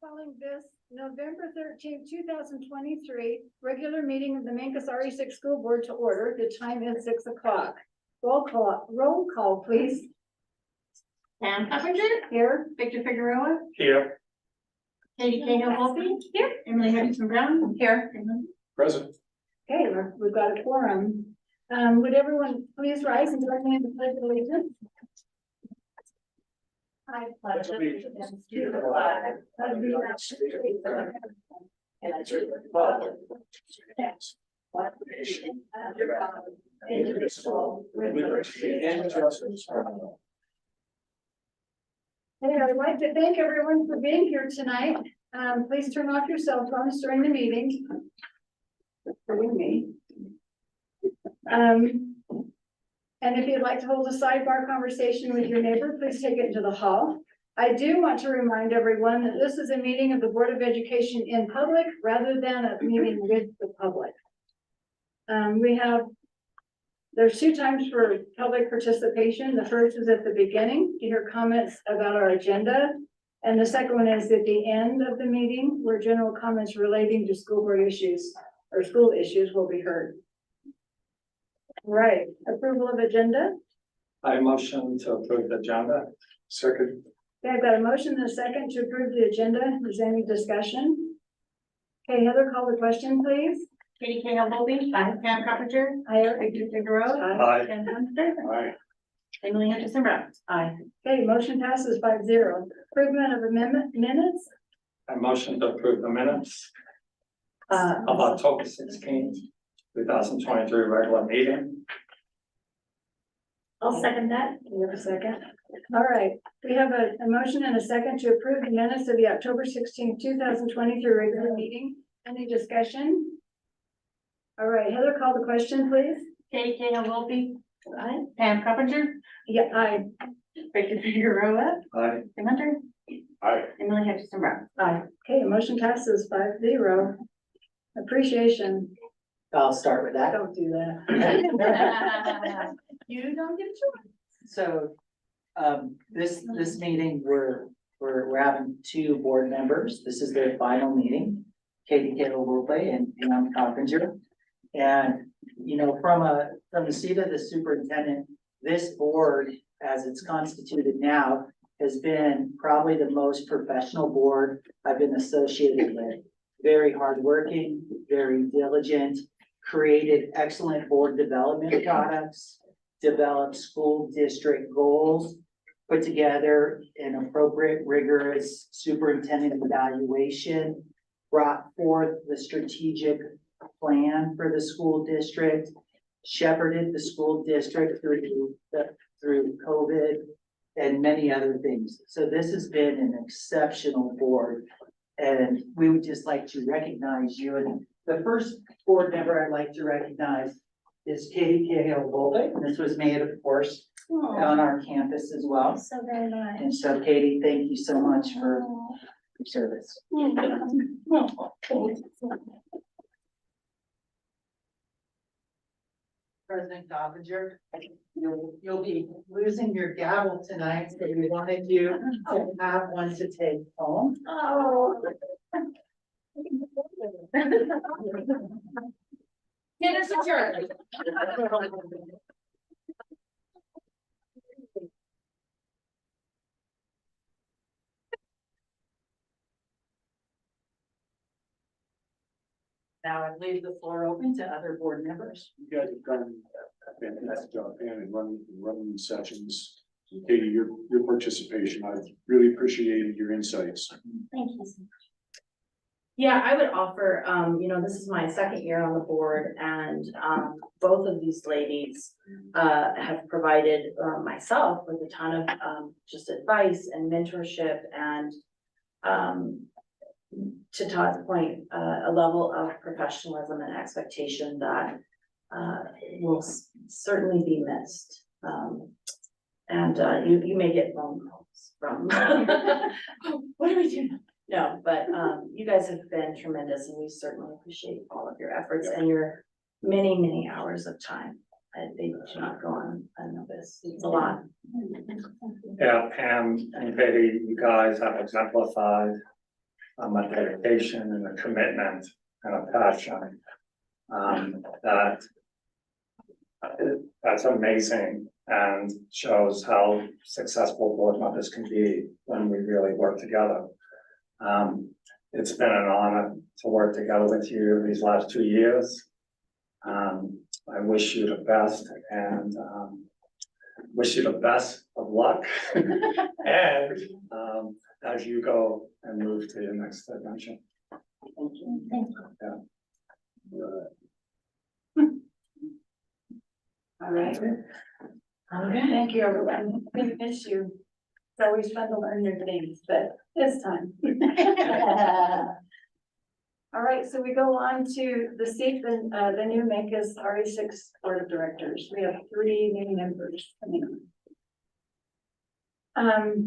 Calling this November 13th, 2023, regular meeting of the Mancos RE6 School Board to order. The time is 6 o'clock. Roll call, please. Pam Coppinger, Here. Victor Figueroa, Here. Katie Cahill-Wolfe, here, Emily Henderson Brown, here. Present. Okay, we've got a quorum. Would everyone please rise and join me in the pledge of allegiance? I pledge allegiance to the flag of the United States of America and to the republic one nation under God, indivisible, with liberty and justice for all. Hey, I'd like to thank everyone for being here tonight. Please turn off your cell phones during the meeting. Including me. And if you'd like to hold a sidebar conversation with your neighbor, please take it into the hall. I do want to remind everyone that this is a meeting of the Board of Education in public rather than a meeting with the public. There's 2 times for public participation. The first is at the beginning to hear comments about our agenda. And the second one is at the end of the meeting where general comments relating to school board issues or school issues will be heard. Right, approval of agenda. I motion to approve the agenda. Second. Okay, I've got a motion and a second to approve the agenda. Is there any discussion? Okay, Heather, call the question, please. Katie Cahill-Wolfe, Pam Coppinger, Aye. Victor Figueroa, Aye. Ken Hunter, Aye. Emily Henderson Brown. Aye. Okay, motion passes 5-0. Approval of amendment minutes. I motion to approve the minutes of October 16th, 2023 regular meeting. I'll second that. You have a second? All right, we have a motion and a second to approve the minutes of the October 16th, 2023 regular meeting. Any discussion? All right, Heather, call the question, please. Katie Cahill-Wolfe, aye. Pam Coppinger, Yeah, aye. Victor Figueroa, Aye. Ken Hunter, Aye. Emily Henderson Brown. Aye. Okay, motion passes 5-0. Appreciation. I'll start with that. Don't do that. You don't get a choice. So, this meeting, we're having 2 board members. This is their final meeting, Katie Cahill-Wolfe and Pam Coppinger. And, you know, from the seat of the superintendent, this board, as it's constituted now, has been probably the most professional board I've been associated with. Very hardworking, very diligent, created excellent board development products, developed school district goals, put together an appropriate rigorous superintendent evaluation, brought forth the strategic plan for the school district, shepherded the school district through COVID and many other things. So this has been an exceptional board. And we would just like to recognize you. And the first board member I'd like to recognize is Katie Cahill-Wolfe. And this was made, of course, on our campus as well. So very nice. And so Katie, thank you so much for your service. President Coppinger, you'll be losing your gavel tonight, so we wanted you to have one to take home. Oh. Get us adjourned. Now I leave the floor open to other board members. You guys have done a fantastic job, Pam, in running these sessions. Katie, your participation, I've really appreciated your insights. Thank you so much. Yeah, I would offer, you know, this is my 2nd year on the board, and both of these ladies have provided myself with a ton of just advice and mentorship, and to Todd's point, a level of professionalism and expectation that will certainly be missed. And you may get phone calls from, what do we do? No, but you guys have been tremendous, and we certainly appreciate all of your efforts and your many, many hours of time. They do not go on unnoticed. It's a lot. Yeah, Pam and Katie, you guys have exemplified a dedication and a commitment and a passion. That's amazing and shows how successful board members can be when we really work together. It's been an honor to work together with you these last 2 years. I wish you the best and wish you the best of luck. And as you go and move to your next adventure. Thank you. All right. Thank you, everyone. We miss you. It's always fun to learn new things, but this time. All right, so we go on to the seat, the new Mancos RE6 Board of Directors. We have 3 new members coming on.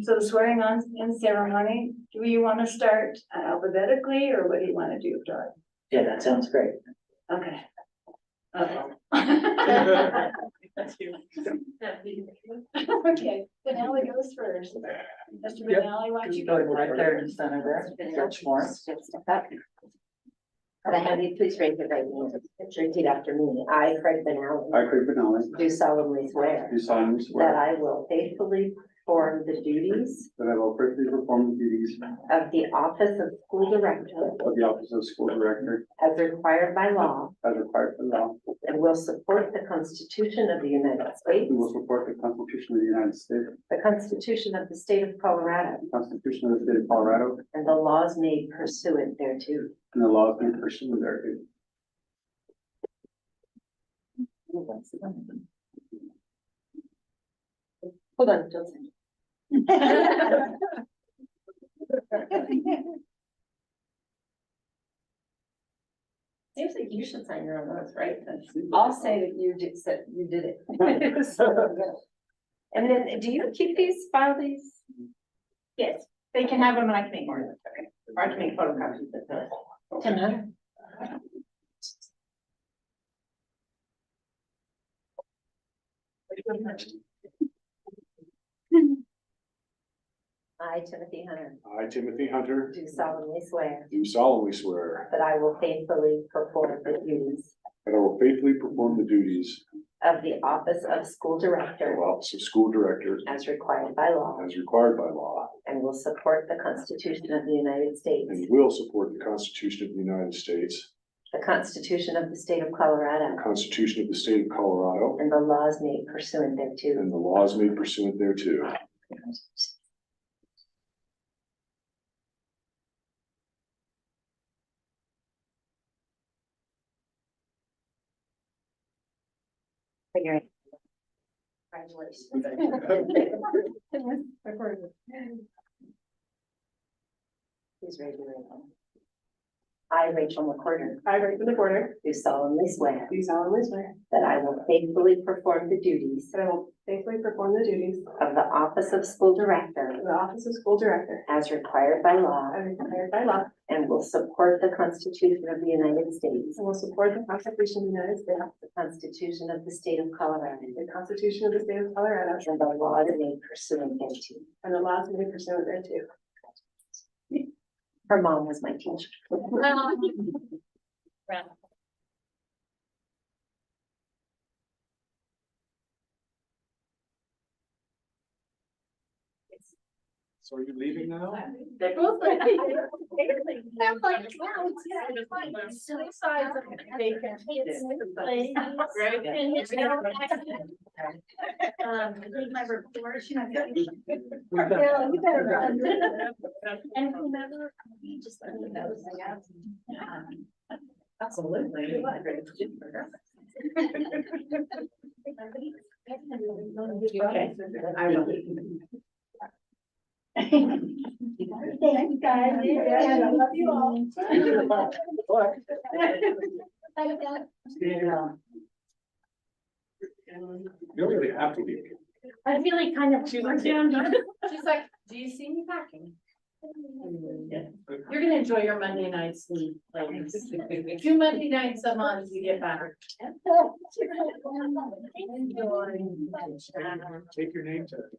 So the swearing on in ceremony, do you want to start alphabetically or what do you want to do, Doug? Yeah, that sounds great. Okay. Uh-oh. Okay, Benally goes first. Mr. Benally, why don't you Go go right first? there in the center there. Stretch more. Could I have you please raise your right hand and repeat after me? I, Craig Benally, I, Craig Benali, do solemnly swear do solemnly that swear I will faithfully perform the duties that I will faithfully perform the duties of the office of school director of the office of school director as required by law as required by law, and will support the Constitution of the United States, and will support the Constitution of the United States, the Constitution of the State of Colorado, the Constitution of the State of Colorado, and the laws made pursuant thereto. and the laws made pursuant thereto. Hold on, Joseph. Seems like you should sign your own notes, right? I'll say that you did, said you did it. And then, do you keep these, file these? Yes, they can have them and I can make more. Okay. Or I can make photocopies of those. Can I? I, Timothy Hunter, I, Timothy Hunter, do solemnly swear do solemnly swear that I will faithfully perform the duties that I will faithfully perform the duties of the office of school of director office of school director as required by law as required by law, and will support the Constitution of the United States, and will support the Constitution of the United States, the Constitution of the State of Colorado, the Constitution of the State of Colorado, and the laws made pursuant thereto. and the laws made pursuant thereto. Congratulations. Please raise your right hand. I, Rachel McCorder, I, Rachel McCorder, do solemnly swear do solemnly swear that I will faithfully perform the duties that I will faithfully perform the duties of the office of school director of the office of school director as required by law as required by law, and will support the Constitution of the United States, and will support the Constitution of the United States, the Constitution of the State of Colorado, the Constitution of the State of Colorado, and the laws made pursuant thereto. and the laws made pursuant thereto. Her mom was my teacher. So are you leaving now? They're both like. I'm like, wow, it's fine. Silly size of bacon. Right. And it's never leave my report. Yeah, you better run. And whomever, you just let me know. Absolutely. Okay. I will. Thank you, guys. I love you all. You don't really have to leave. I feel like kind of. She's like, Do you see me packing? You're gonna enjoy your Monday night sleep, ladies. 2 Monday nights a month, you get back. Take your name tag.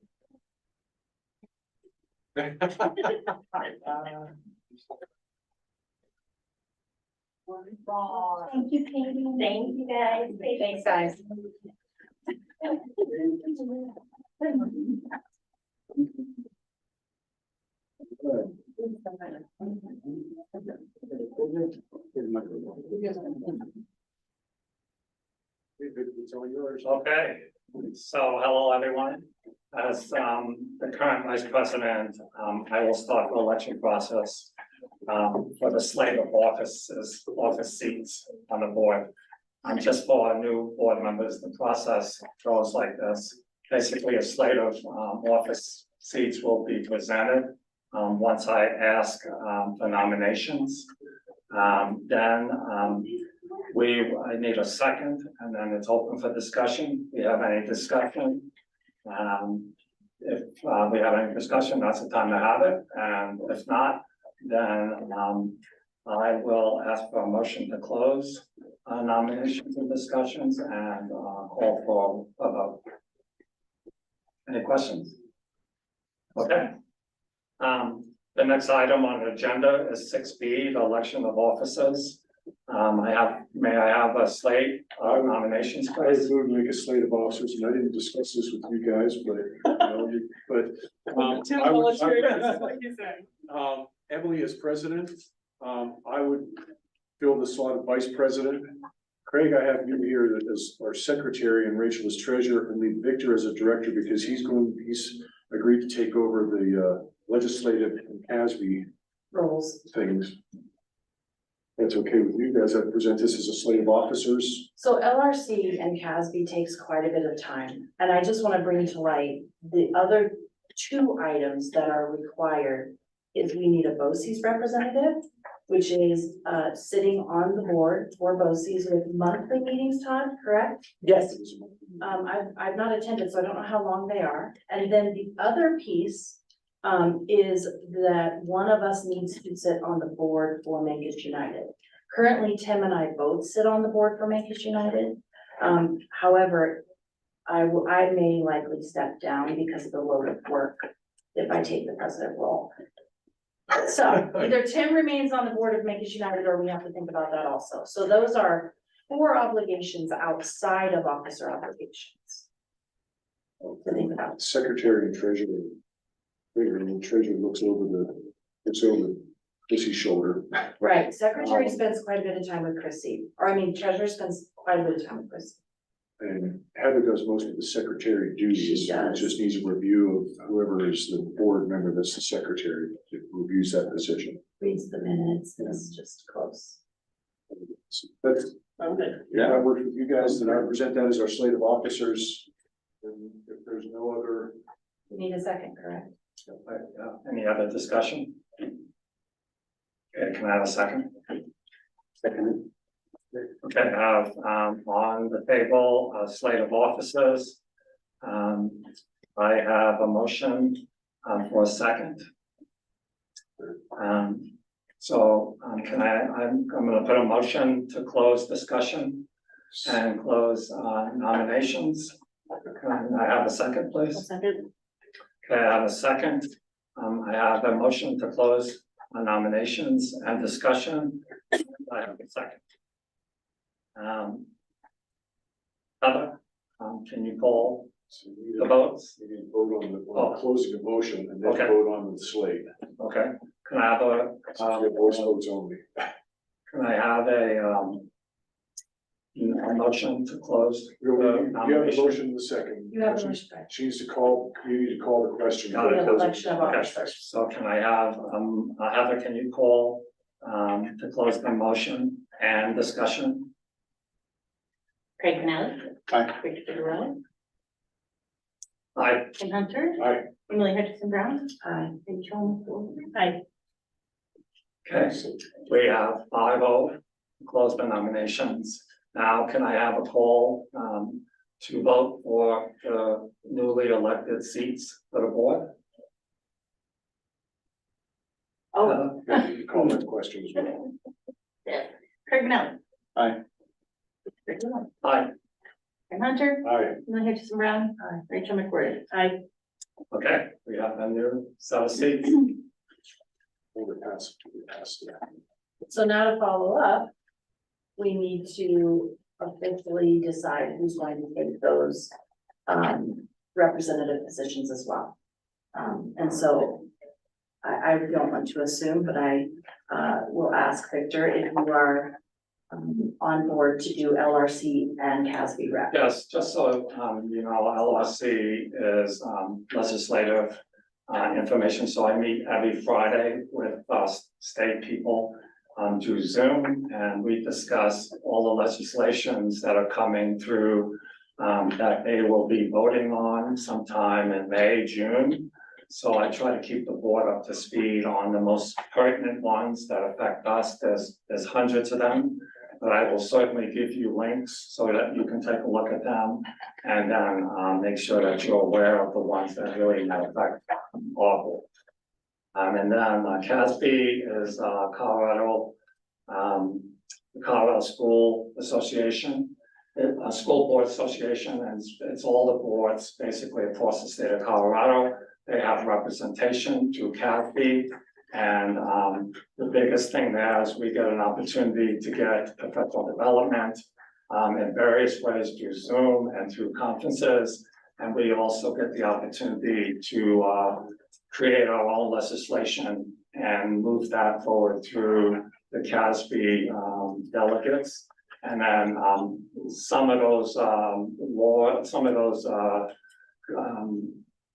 Thank you, Katie. Thank you, guys. Thanks, guys. It's all yours. Okay, so hello, everyone. As the current vice president, I will start the election process for the slate of office seats on the board. Just for our new board members, the process goes like this. Basically, a slate of office seats will be presented once I ask for nominations. Then I need a second, and then it's open for discussion. If you have any discussion, if we have any discussion, that's the time to have it. And if not, then I will ask for a motion to close nominations and discussions and call for a vote. Any questions? Okay. The next item on the agenda is 6B, the election of officers. May I have a slate of nominations, I please? would make a slate of officers, and I didn't discuss this with you guys, but Emily as president, I would fill the slot of vice president. Craig, I have you here as our secretary and Rachel as treasurer, and leave Victor as a director because he's agreed to take over the legislative and CASB Roles. things. That's okay with you guys. I present this as a slate of officers. So LRC and CASB takes quite a bit of time, and I just want to bring to light the other two items that are required. Is we need a BOCES representative, which is sitting on the board for BOCES with monthly meetings, Todd, correct? Yes. I've not attended, so I don't know how long they are. And then the other piece is that one of us needs to sit on the board for Mancos United. Currently, Tim and I both sit on the board for Mancos United. However, I may likely step down because of the load of work if I take the president role. So either Tim remains on the board of Mancos United, or we have to think about that also. So those are 4 obligations outside of officer obligations to think about. Secretary and treasurer. The treasurer looks over Chrissy's shoulder. Right, secretary spends quite a bit of time with Chrissy, or I mean, treasurer spends quite a bit of time with Chrissy. And Heather does most of the secretary duties. She does. It just needs a review of whoever is the board member that's the secretary, that reviews that position. Reads the minutes, it's just close. So that's, that works with you guys, then I present that as our slate of officers. And if there's no other, You need a second, correct? Any other discussion? Okay, can I have a second? Second. Okay, I have on the table a slate of officers. I have a motion for a second. I'm gonna put a motion to close discussion and close nominations. Can I have a second, please? Second. Okay, I have a second. I have a motion to close nominations and discussion. I have a second. Heather, can you call so you the votes? need to vote on closing the motion and then Okay. vote on the slate. Okay, can I have Voice votes only. can I have a motion to close You have the a nomination? motion in the second. You have a motion, correct? She needs to call, you need to call the question. Got it. Election of Okay, officers. so can I have, Heather, can you call to close the motion and discussion? Craig Pinelli. Aye. Victor Figueroa. Aye. Tim Hunter. Aye. Emily Hutchinson Brown. Aye. Rachel McWolf. Aye. Okay, we have 5-0 to close the nominations. Now, can I have a call to vote for the newly elected seats for the board? Oh, You need to call that question as well. Craig Pinelli. Aye. Victor Figueroa. Aye, Tim Hunter. Aye. Emily Hutchinson Brown. Aye. Rachel McWorth. Aye. okay, we have a new set of seats. Over past, yeah. so now to follow up, we need to officially decide who's going to take those representative positions as well. And so I don't want to assume, but I will ask Victor if you are on board to do LRC and CASB rep. Yes, just so, you know, LRC is, legislative, information, so I meet every Friday with, state people, through Zoom, and we discuss all the legislations that are coming through, that they will be voting on sometime in May, June. So I try to keep the board up to speed on the most pertinent ones that affect us. There's hundreds of them, but I will certainly give you links so that you can take a look at them. And then make sure that you're aware of the ones that really affect all. And then CASB is Colorado, the Colorado School Association, a school board association, and it's all the boards basically across the state of Colorado. They have representation through CASB, and the biggest thing there is we get an opportunity to get professional development in various ways through Zoom and through conferences. And we also get the opportunity to create our own legislation and move that forward through the CASB delegates. And then some of those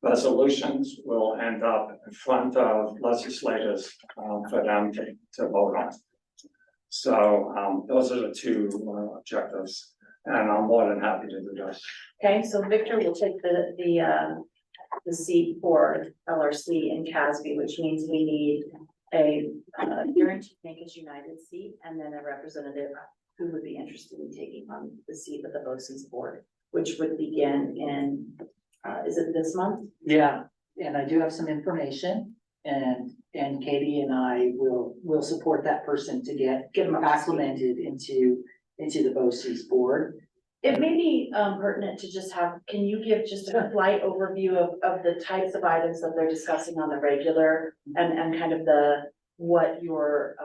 resolutions will end up in front of legislators for them to vote on. So those are the two objectives, and I'm more than happy to do this. Okay, so Victor will take the seat for LRC and CASB, which means we need a guaranteed Mancos United seat, and then a representative who would be interested in taking on the seat of the BOCES board, which would begin in, is it this month? Yeah, and I do have some information, and Katie and I will support that person to get them up to speed. acclimated into the BOCES board. It may be pertinent to just have, can you give just a slight overview of the types of items that they're discussing on the regular and kind of what you're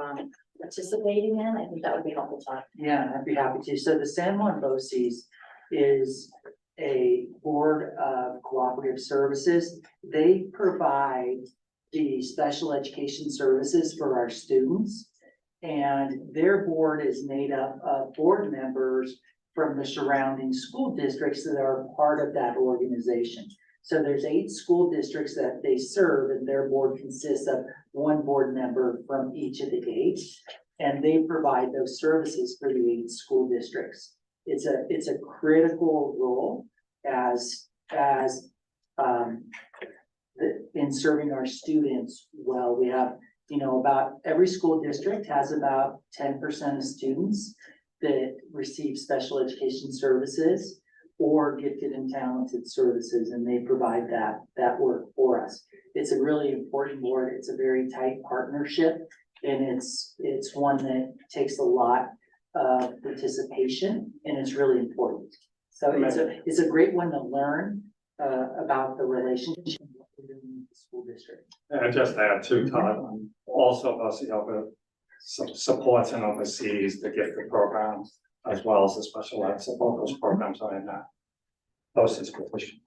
participating in? I think that would be helpful to. Yeah, I'd be happy to. So the San Juan BOCES is a board of cooperative services. They provide the special education services for our students. And their board is made up of board members from the surrounding school districts that are part of that organization. So there's 8 school districts that they serve, and their board consists of 1 board member from each of the 8. And they provide those services for the 8 school districts. It's a critical role in serving our students well. We have, about every school district has about 10% of students that receive special education services or gifted and talented services, and they provide that work for us. It's a really important board. It's a very tight partnership, and it's one that takes a lot of participation, and it's really important. So it's a great one to learn about the relationship with the school district. And just add to Todd, also supports and oversees the gifted programs as well as the special ed support. Those programs are in that BOCES position.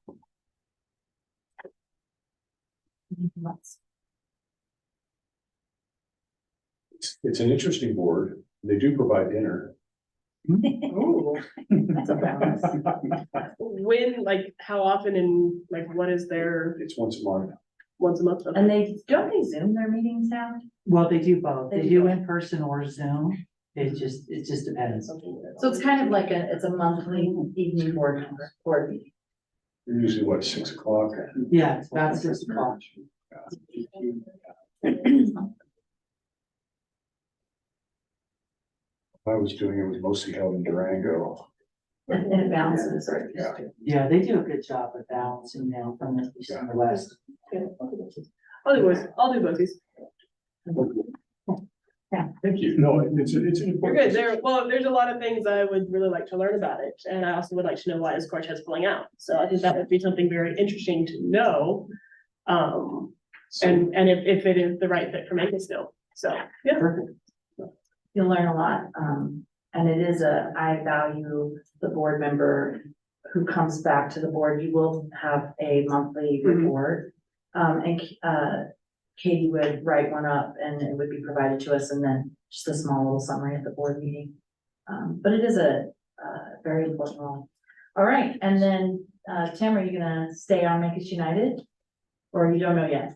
It's an interesting board. They do provide dinner. Ooh, that's a balance. When, like, how often and like, what is their, It's once a month. once a month? Okay. And they Zoom their meetings now? Well, they do both. They They do do in person or Zoom. It just depends. So it's kind of like it's a monthly evening board meeting. Usually what, 6 o'clock? Yeah, it's about 6 o'clock. I was doing it, was mostly held in Durango. And it balances. Yeah. Yeah, they do a good job of balancing now from the east and the west. I'll do both, Thank you. No, it's an You're important. good. There's a lot of things I would really like to learn about it, and I also would like to know why this quartet is pulling out. So I think that would be something very interesting to know. And if it is the right fit for Mancos still. So, yeah. Perfect. You'll learn a lot. and it is I value the board member who comes back to the board. You will have a monthly Mhm. report. Katie would write one up and it would be provided to us, and then just a small little summary at the board meeting. But it is a very important role. All right, and then, Tim, are you gonna stay on Mancos United? Or you don't know yet?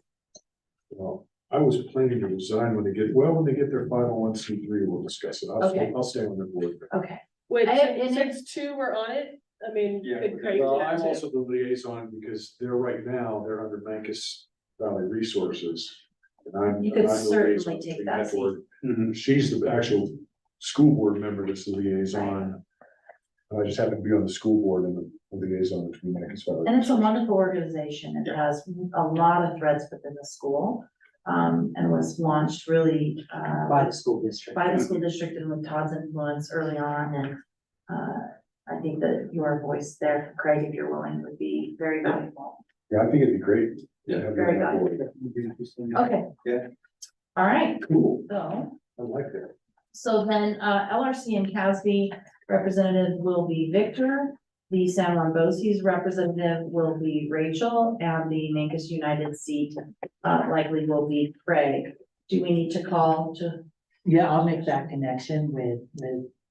Well, I was planning to resign when they get their 501c3, we'll discuss it. Okay. I'll stay on the board. Okay, Wait, I have- since two were on it, I mean, could Craig do Well, that I'm too? also the liaison because they're under Mancos Valley Resources. And I'm. You could I'm the certainly liaison take to that board. She's the actual school board member that's the liaison. I just happen to be on the school board and the liaison between Mancos Valley. and it's a wonderful organization. It has a lot of threads within the school. And was launched really, By the school district. by the school district and with Todd's influence early on, and, I think that your voice there, Craig, if you're willing, would be very valuable. Yeah, I think it'd be great. to have you Very on board. Okay. Yeah. All right, Cool, so. I like that. So then, LRC and CASB representative will be Victor. The San Juan BOCES representative will be Rachel, and the Mancos United seat, likely will be Craig. Do we need to call to? Yeah, I'll make that connection with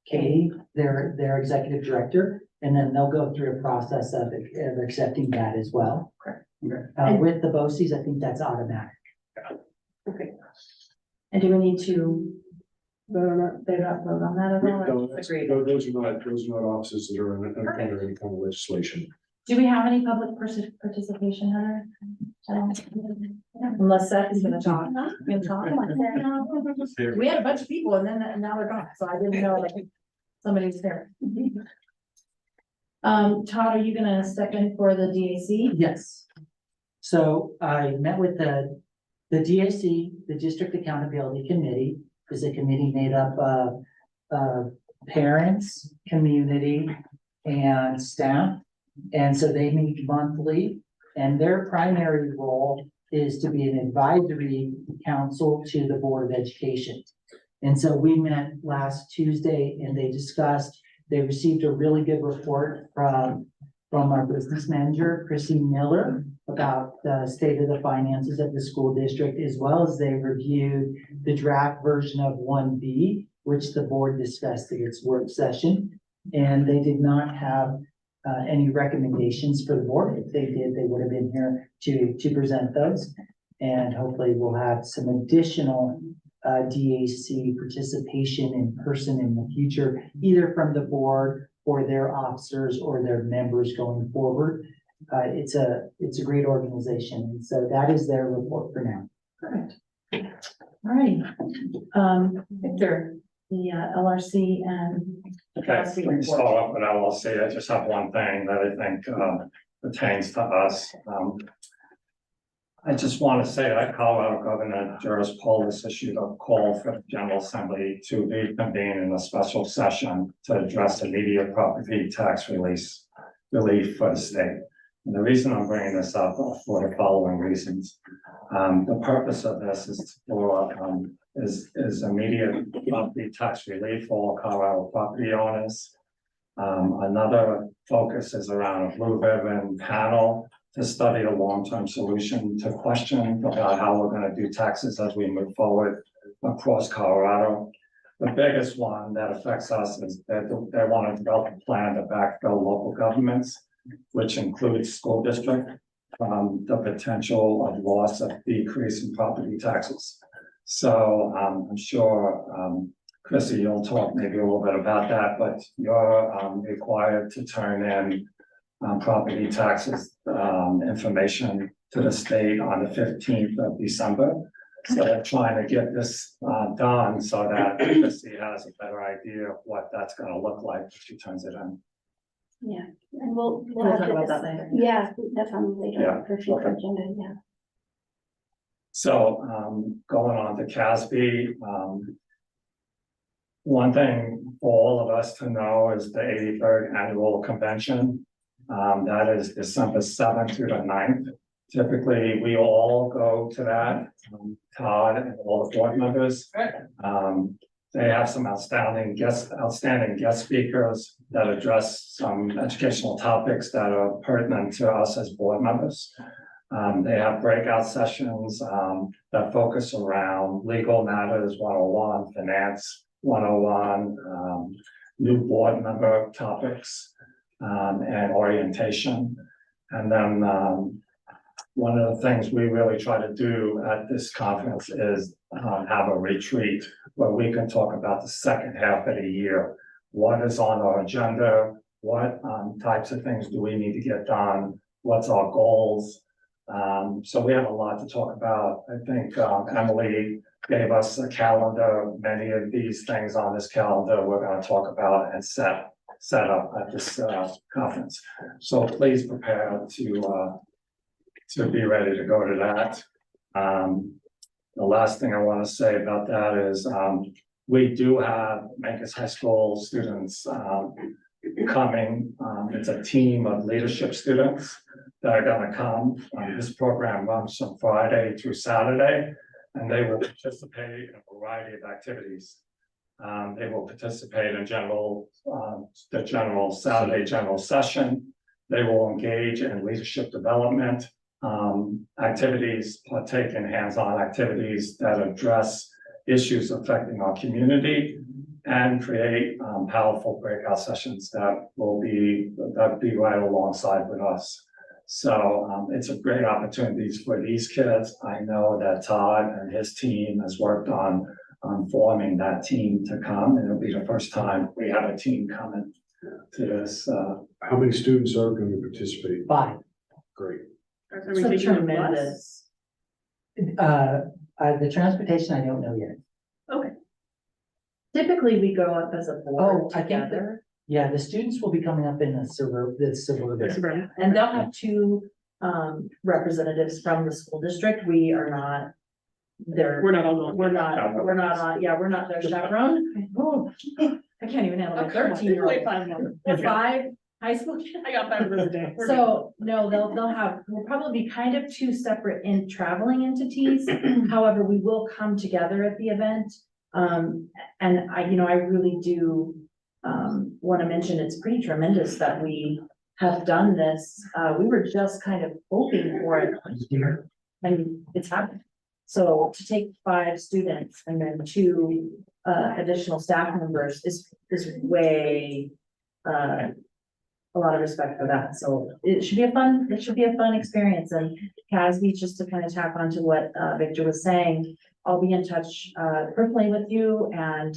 Katie, their executive director, and then they'll go through a process of accepting that as well. Correct. With the BOCES, I think that's automatic. Okay. And do we need to Vote on that? they not vote on that at all? No, or that's- Agreed. those are not offices that are under any kind of legislation. Do we have any public participation, Heather? Unless Seth is gonna talk. You gonna talk? We had a bunch of people and then, and now they're gone, so I didn't know like somebody was there. Todd, are you gonna step in for the DAC? Yes. So I met with the DAC, the District Accountability Committee, is a committee made up of parents, community, and staff. And so they meet monthly, and their primary role is to be an advisory council to the Board of Education. And so we met last Tuesday and they received a really good report from our business manager, Chrissy Miller, about the state of the finances of the school district, as well as they reviewed the draft version of 1B, which the board discussed at its work session. And they did not have any recommendations for the board. If they did, they would have been here to present those. And hopefully we'll have some additional DAC participation in person in the future, either from the board or their officers or their members going forward. It's a great organization. And so that is their report for now. Perfect. All right. Victor, the LRC and. Okay, we can start off with LLC. I just have one thing that I think pertains to us. I just want to say that Colorado Governor Juris Polis issued a call for the General Assembly to reconvene in a special session to address immediate property tax relief for the state. And the reason I'm bringing this up are for the following reasons. The purpose of this is is immediate property tax relief for all Colorado property owners. Another focus is around a blue ribbon panel to study a long-term solution to questions about how we're going to do taxes as we move forward across Colorado. The biggest one that affects us is that they want to develop a plan to backfill local governments, which includes school district, the potential of loss of decrease in property taxes. So I'm sure, Chrissy, you'll talk maybe a little bit about that, but you're required to turn in property taxes information to the state on the 15th of December. So they're trying to get this done so that Chrissy has a better idea of what that's going to look like if she turns it in. Yeah, and we'll We'll have talk to about that later. Yeah, that's on later Yeah, for future okay. agenda, yeah. So going on to CASB, one thing for all of us to know is the 83rd annual convention. That is December 7th through the 9th. Typically, we all go to that, Todd and all the board members. They have some outstanding guest speakers that address some educational topics that are pertinent to us as board members. They have breakout sessions, that focus around legal matters 101, finance 101, new board member topics, and orientation. And then, one of the things we really try to do at this conference is have a retreat where we can talk about the second half of the year. What is on our agenda? What types of things do we need to get done? What's our goals? So we have a lot to talk about. I think Emily gave us a calendar. Many of these things on this calendar we're going to talk about and set up at this conference. So please prepare to be ready to go to that. The last thing I want to say about that is we do have Mancos High School students coming. It's a team of leadership students that are going to come. This program runs from Friday through Saturday, and they will participate in a variety of activities. They will participate in the general Saturday general session. They will engage in leadership development activities, partake in hands-on activities that address issues affecting our community, and create powerful breakout sessions that will be right alongside with us. So it's a great opportunity for these kids. I know that Todd and his team has worked on forming that team to come, and it'll be the first time we have a team coming to this. How many students are going to participate? 5. Great. Are we taking a bus? The transportation, I don't know yet. Typically, we go up as a board I think that- together. Yeah, the students will be coming up in the suburban. Suburban. And they'll have 2 representatives from the school district. We are not. We're not all going. We're not we're not their chaperone. Oh, I can't even handle a 13-year-old. 5 more. 5 high school kids. I got 5 of those a day. We're good. So, no, we'll probably be kind of 2 separate traveling entities. However, we will come together at the event. And I really do, want to mention, it's pretty tremendous that we have done this. We were just kind of hoping for it last year, and it's happened. So to take 5 students and then 2 additional staff members is way, a lot of respect for that. So it should be a fun experience. And Casby, just to kind of tap onto what Victor was saying, I'll be in touch personally with you, and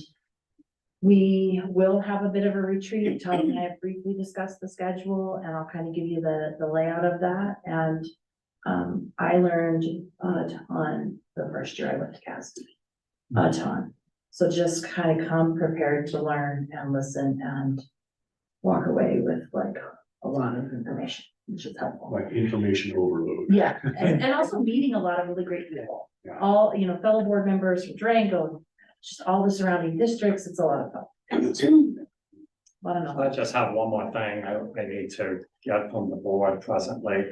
we will have a bit of a retreat. Todd and I have briefly discussed the schedule, and I'll kind of give you the layout of that. And I learned a ton the first year I went to Casby, a ton. So just kind of come prepared to learn and listen and walk away with like a lot of information, which is helpful. Like information overload. Yeah, and also meeting a lot of really great people. Yeah. All, fellow board members from Durango, just all the surrounding districts. It's a lot of fun. I don't know. I just have one more thing I need to get from the board presently.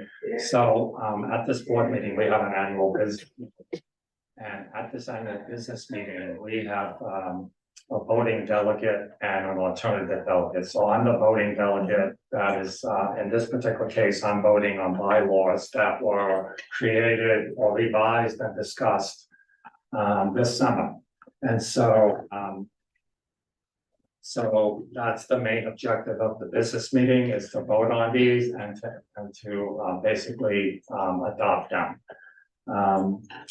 So at this board meeting, we have an annual business. And at this annual business meeting, we have a voting delegate and an alternative delegate. So I'm the voting delegate. That is, in this particular case, I'm voting on bylaws that were created or revised and discussed this summer. And so that's the main objective of the business meeting, is to vote on these and to basically adopt them.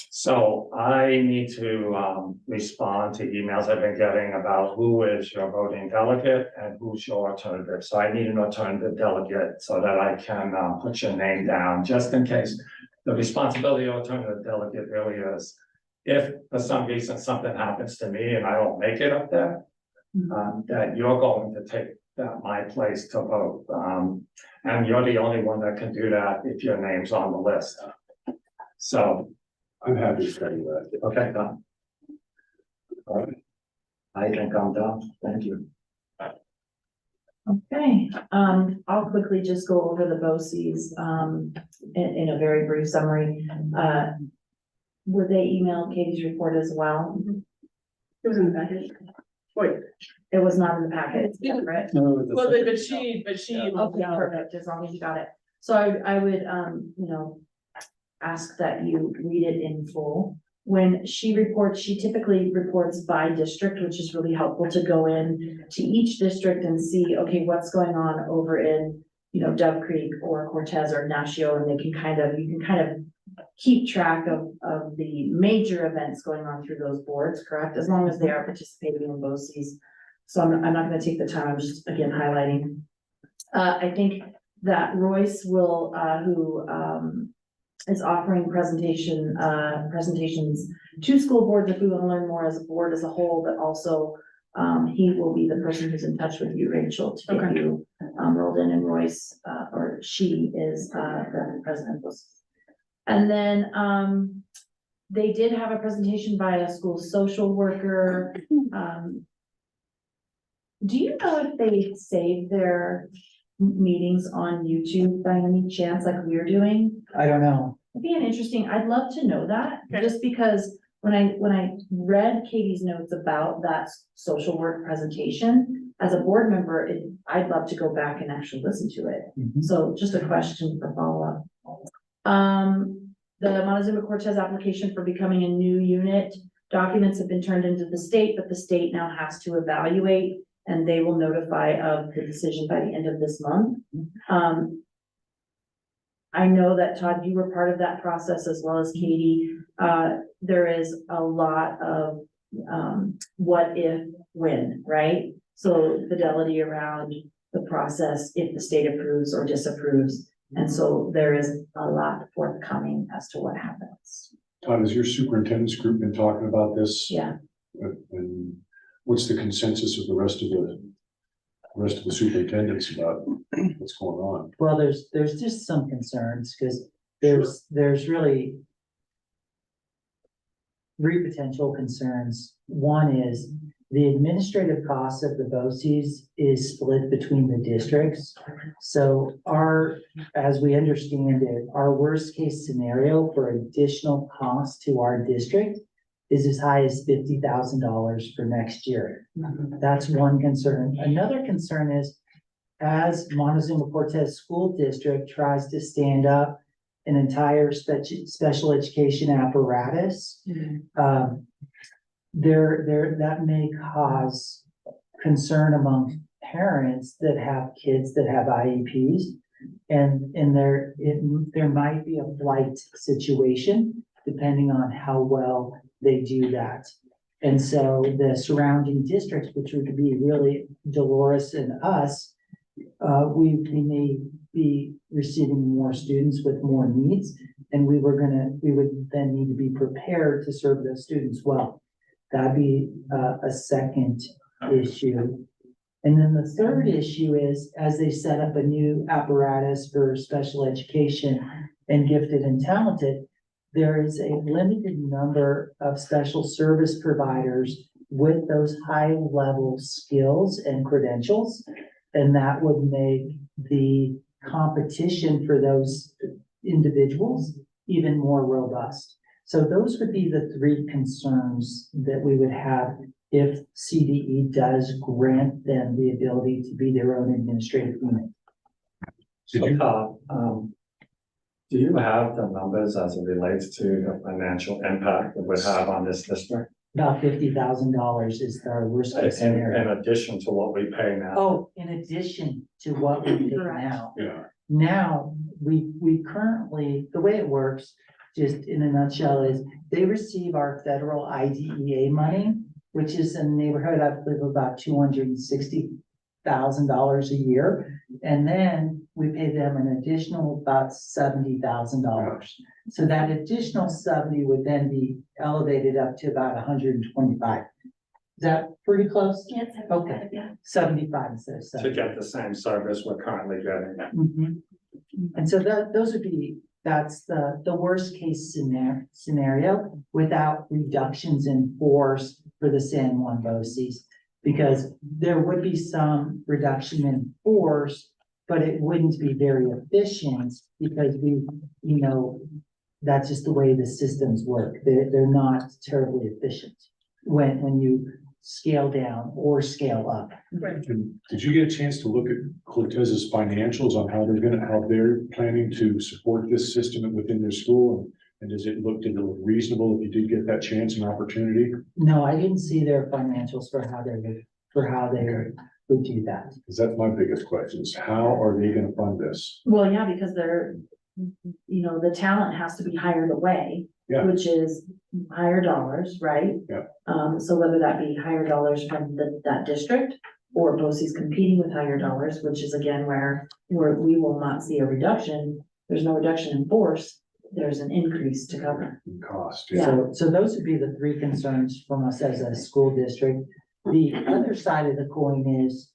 So I need to respond to emails I've been getting about who is your voting delegate and who's your alternative. So I need an alternative delegate so that I can put your name down, just in case. The responsibility of alternative delegate really is, if for some reason something happens to me and I don't make it up there, that you're going to take my place to vote. And you're the only one that can do that if your name's on the list. So, I'm happy to tell you that. okay, done. All right. I think I'm done. Thank you. Okay, I'll quickly just go over the BOCES in a very brief summary. Would they email Katie's report as well? It was in the package. Wait, It was not in the packet, it's separate. No, well, but she. Okay, perfect, as long as you got it. So I would, you know, ask that you read it in full. When she reports, she typically reports by district, which is really helpful to go in to each district and see, okay, what's going on over in, you know, Dove Creek or Cortez or Nashio, and you can kind of keep track of the major events going on through those boards, correct? As long as they are participating in BOCES. So I'm not gonna take the time, I'm just again highlighting. I think that Royce will, who, is offering presentations to school boards if we want to learn more as a board as a whole, but also he will be the person who's in touch with you, Rachel, to get you rolled in, and Royce, or she is the president. And then they did have a presentation by a school social worker. Do you know if they save their meetings on YouTube by any chance, like we're doing? I don't know. It'd be an interesting, I'd love to know that, Okay. just because when I read Katie's notes about that social work presentation, as a board member, I'd love to go back and actually listen to it. Mhm. So just a question for follow-up. The Montezuma Cortez application for becoming a new unit, documents have been turned into the state, but the state now has to evaluate, and they will notify of the decision by the end of this month. I know that Todd, you were part of that process as well as Katie. There is a lot of what if, when, right? So fidelity around the process, if the state approves or disapproves. And so there is a lot forthcoming as to what happens. Todd, has your superintendent's group been talking about this? Yeah. And what's the consensus of the rest of the superintendents about what's going on? Well, there's just some concerns, because there's really three potential concerns. One is the administrative cost of the BOCES is split between the districts. So as we understand it, our worst case scenario for additional cost to our district is as high as $50,000 for next year. That's one concern. Another concern is, as Montezuma Cortez School District tries to stand up an entire special education apparatus, that may cause concern among parents that have kids that have IEPs, and there might be a flight situation depending on how well they do that. And so the surrounding districts, which would be really Dolores and us, we may be receiving more students with more needs, and we would then need to be prepared to serve those students well. That'd be a second issue. And then the third issue is, as they set up a new apparatus for special education and gifted and talented, there is a limited number of special service providers with those high level skills and credentials. And that would make the competition for those individuals even more robust. So those would be the three concerns that we would have if CDE does grant them the ability to be their own administrative unit. So, do you have the numbers as it relates to the financial impact it would have on this district? About $50,000 is our worst case In scenario. addition to what we pay now? Oh, in addition to what we pay Correct. now. Yeah. Now, we currently, the way it works, just in a nutshell, is they receive our federal IDEA money, which is in the neighborhood, I believe, about $260,000 a year. And then we pay them an additional about $70,000. So that additional 70 would then be elevated up to about 125. Is that pretty close? Yes. Okay. 75 instead of To 70. get the same service we're currently getting? Mhm. And so those would be, that's the worst case scenario without reductions in force for the San Juan BOCES. Because there would be some reduction in force, but it wouldn't be very efficient because that's just the way the systems work. They're not terribly efficient when you scale down or scale up. And did you get a chance to look at Cortez's financials on how they're planning to support this system within their school? And did it look reasonable if you did get that chance and opportunity? No, I didn't see their financials for how they would do that. Because that's my biggest question is how are they gonna fund this? Well, yeah, because they're, the talent has to be hired away. Yeah. Which is higher dollars, right? Yeah. So whether that be higher dollars from that district or BOCES competing with higher dollars, which is again where we will not see a reduction. There's no reduction in force, there's an increase to cover. Cost, Yeah. So those would be the three concerns from us as a school district. The other side of the coin is,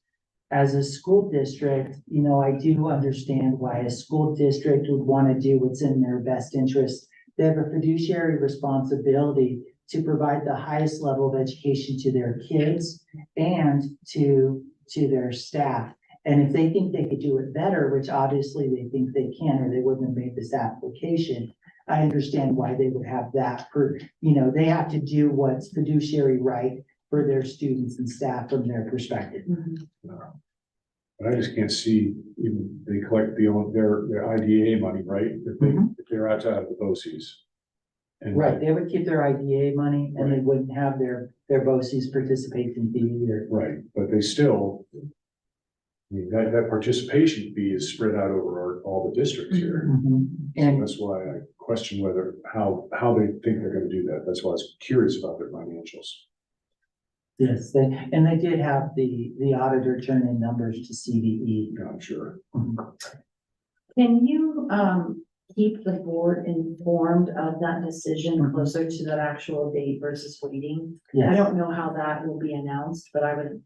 as a school district, I do understand why a school district would want to do what's in their best interest. They have a fiduciary responsibility to provide the highest level of education to their kids and to their staff. And if they think they could do it better, which obviously they think they can, or they wouldn't have made this application, I understand why they would have that they have to do what's fiduciary right for their students and staff from their perspective. But I just can't see, even they collect their IDA money, right? If they're outside of the BOCES. And Right, they would keep their IDA money and they wouldn't have their BOCES participation fee either. Right, but they still, that participation fee is spread out over all the districts here. Mhm. So And that's why I question how they think they're gonna do that. That's why I was curious about their financials. yes, they did have the auditor turn in numbers to CDE. Yeah, I'm sure. Can you, keep the board informed of that decision closer to that actual date versus waiting? I Yes, don't know how that will be announced, but I would,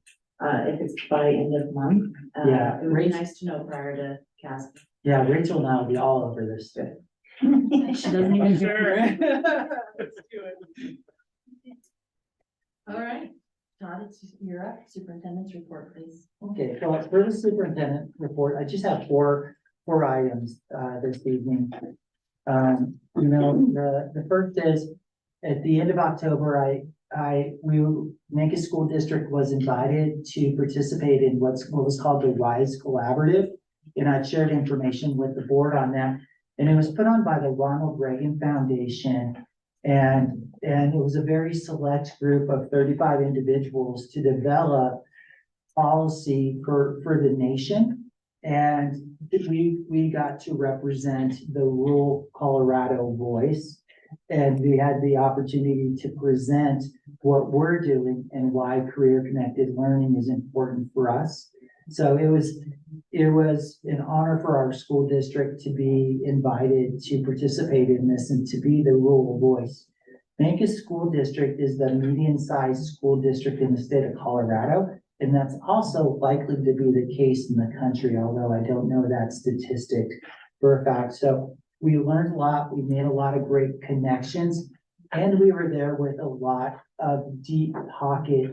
if it's by end of month. Yeah. It would be nice to know prior to CASP. yeah, Rachel and I will be all over this. She doesn't even. Let's do it. All right, Todd, you're up, superintendent's report, please. Okay, well, for the superintendent report, I just have four items, this evening. The first is, at the end of October, Mancos School District was invited to participate in what was called the WISE Collaborative. And I shared information with the board on that. And it was put on by the Ronald Reagan Foundation. And it was a very select group of 35 individuals to develop policy for the nation. And we got to represent the rural Colorado voice. And we had the opportunity to present what we're doing and why career connected learning is important for us. So it was an honor for our school district to be invited to participate in this and to be the rural voice. Mancos School District is the median-sized school district in the state of Colorado. And that's also likely to be the case in the country, although I don't know that statistic for a fact. So we learned a lot, we made a lot of great connections, and we were there with a lot of deep pocket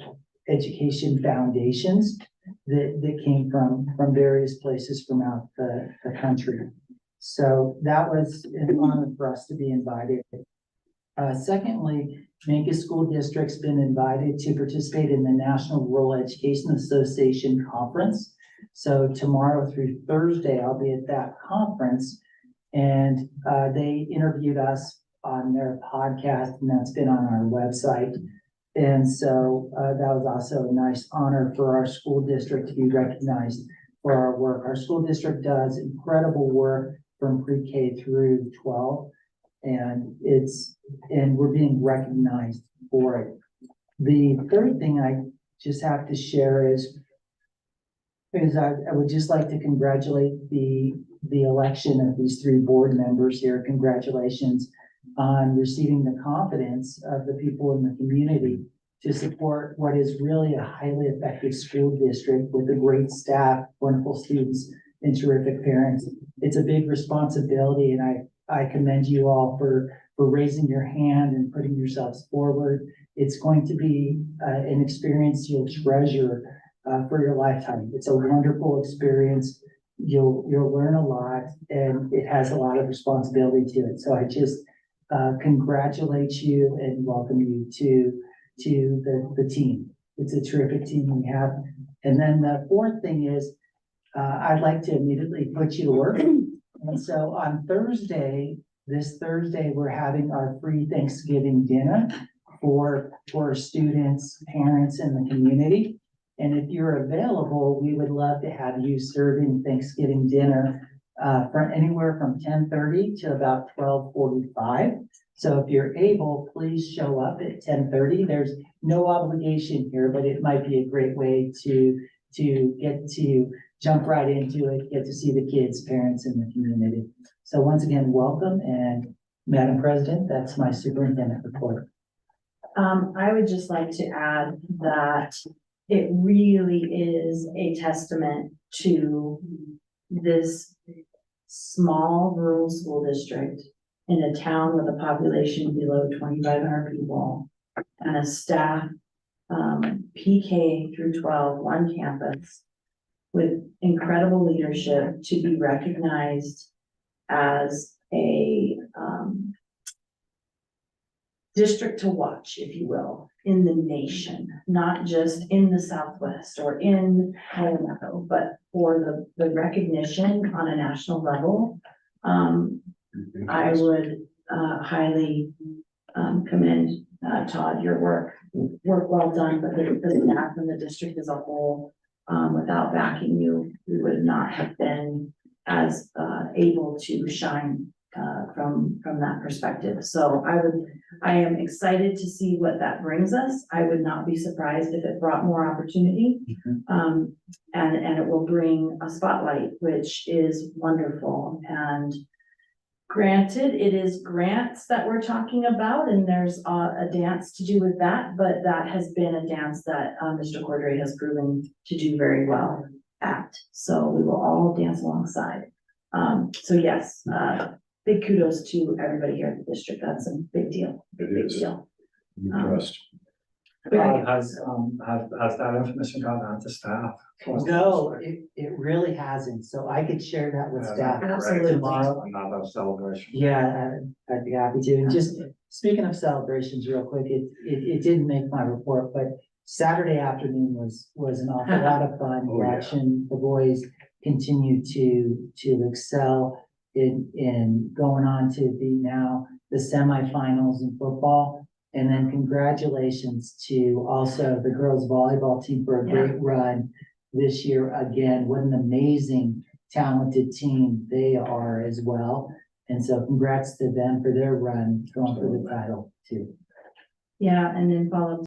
education foundations that came from various places throughout the country. So that was an honor for us to be invited. Secondly, Mancos School District's been invited to participate in the National Rural Education Association Conference. So tomorrow through Thursday, I'll be at that conference. And they interviewed us on their podcast, and that's been on our website. And so that was also a nice honor for our school district to be recognized for our work. Our school district does incredible work from pre-K through 12. And we're being recognized for it. The third thing I just have to share is I would just like to congratulate the election of these three board members here. Congratulations on receiving the confidence of the people in the community to support what is really a highly effective school district with a great staff, wonderful students, and terrific parents. It's a big responsibility, and I commend you all for raising your hand and putting yourselves forward. It's going to be an experience you'll treasure for your lifetime. It's a wonderful experience. You'll learn a lot, and it has a lot of responsibility to it. So I just congratulate you and welcome you to the team. it's a terrific team we have. And then the fourth thing is, I'd like to immediately put you to work. And so on Thursday, this Thursday, we're having our free Thanksgiving dinner for students, parents, and the community. And if you're available, we would love to have you serving Thanksgiving dinner from anywhere from 10:30 to about 12:45. So if you're able, please show up at 10:30. There's no obligation here, but it might be a great way to get to jump right into it, get to see the kids, parents, and the community. So once again, welcome, and Madam President, that's my superintendent report. I would just like to add that it really is a testament to this small rural school district in a town with a population below 2,500 people and a staff, PK through 12, one campus with incredible leadership to be recognized as a, district to watch, if you will, in the nation, not just in the Southwest or in Colorado, but for the recognition on a national level. I would highly commend Todd, your work well done, but the staff and the district as a whole, without backing you, we would not have been as able to shine from that perspective. So I am excited to see what that brings us. I would not be surprised if it brought more opportunity. And it will bring a spotlight, which is wonderful. And granted, it is grants that we're talking about, and there's a dance to do with that, but that has been a dance that Mr. Cordray has proven to do very well at. So we will all dance alongside. So yes, big kudos to everybody here at the district. That's a big deal. It Big is. deal. Trust. Has that information gone out to staff? No, it really hasn't, so I could share that with staff Absolutely. tomorrow. Another celebration. Yeah, I'd be happy to. And just speaking of celebrations real quick, it didn't make my report, but Saturday afternoon was an awful lot of fun. Oh, yeah. Watching the boys continue to excel in going on to be now the semifinals in football. And then congratulations to also the girls volleyball team for a great run this year again. What an amazing, talented team they are as well. And so congrats to them for their run going for the title too. Yeah, and then follow